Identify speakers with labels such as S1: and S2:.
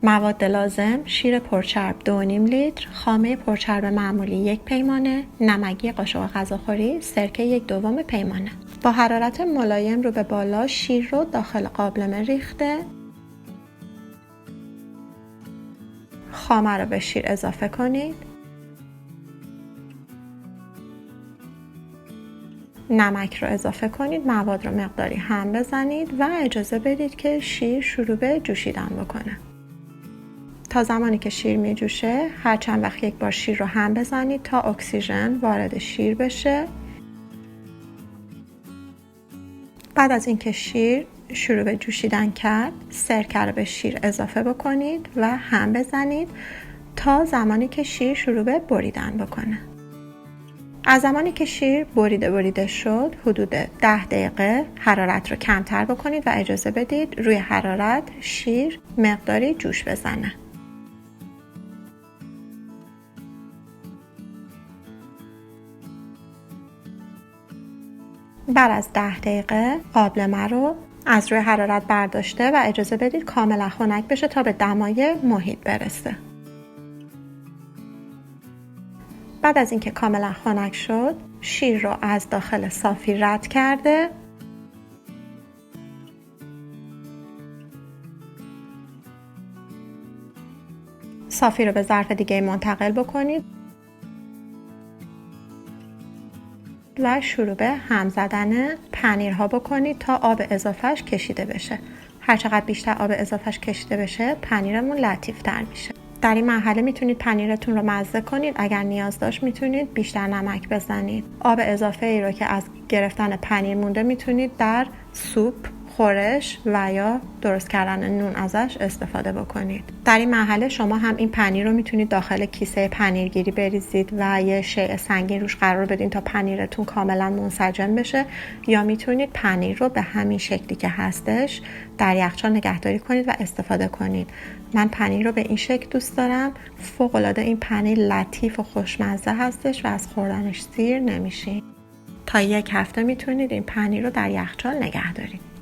S1: مواد لازم: شیر پرچرب 2.5 لیتر، خامه پرچرب معمولی 1 پیمانه، نمکی قاشق غذاخوری، سرکه 1/2 پیمانه. با حرارت ملایم رو به بالا شیر رو داخل قابلمه ریخته خامه رو به شیر اضافه کنید. نمک رو اضافه کنید، مواد رو مقداری هم بزنید و اجازه بدید که شیر شروع به جوشیدن بکنه. تا زمانی که شیر می جوشه هر چند وقت یک بار شیر رو هم بزنید تا اکسیژن وارد شیر بشه. بعد از اینکه شیر شروع به جوشیدن کرد، سرکه رو به شیر اضافه بکنید و هم بزنید تا زمانی که شیر شروع به بریدن بکنه. از زمانی که شیر بریده شد حدود 10 دقیقه حرارت رو کمتر بکنید و اجازه بدید روی حرارت شیر مقداری جوش بزنه. بعد از 10 دقیقه قابلمه رو از روی حرارت برداشته و اجازه بدید کاملا خنک بشه تا به دمای محیط برسه. بعد از اینکه کاملا خنک شد، شیر رو از داخل صافی رد کرده صافی رو به ظرف دیگه منتقل بکنید و شروع به هم زدن پنیرها بکنید تا آب اضافهش کشیده بشه. هرچقدر بیشتر آب اضافهش کشیده بشه پنیرمون لطیفتر میشه. در این مرحله میتونید پنیرتون رو مزه کنید. اگر نیاز داشت میتونید بیشتر نمک بزنید. آب اضافه ای رو که از گرفتن پنیر مونده میتونید در سوپ، خورش و یا درست کردن نون ازش استفاده بکنید. در این مرحله شما هم این پنیر رو میتونید داخل کیسه پنیرگیری بریزید و یه شیء سنگین روش قرار بدین تا پنیرتون کاملا منسجم بشه، یا میتونید پنیر رو به همین شکلی که هستش در یخچال نگهداری کنید و استفاده کنید. من پنیر رو به این شکل دوست دارم. فوق العاده این پنیر لطیف و خوشمزه هستش و از خوردنش سیر نمیشین. تا 1 هفته میتونید این پنیر رو در یخچال نگه دارید.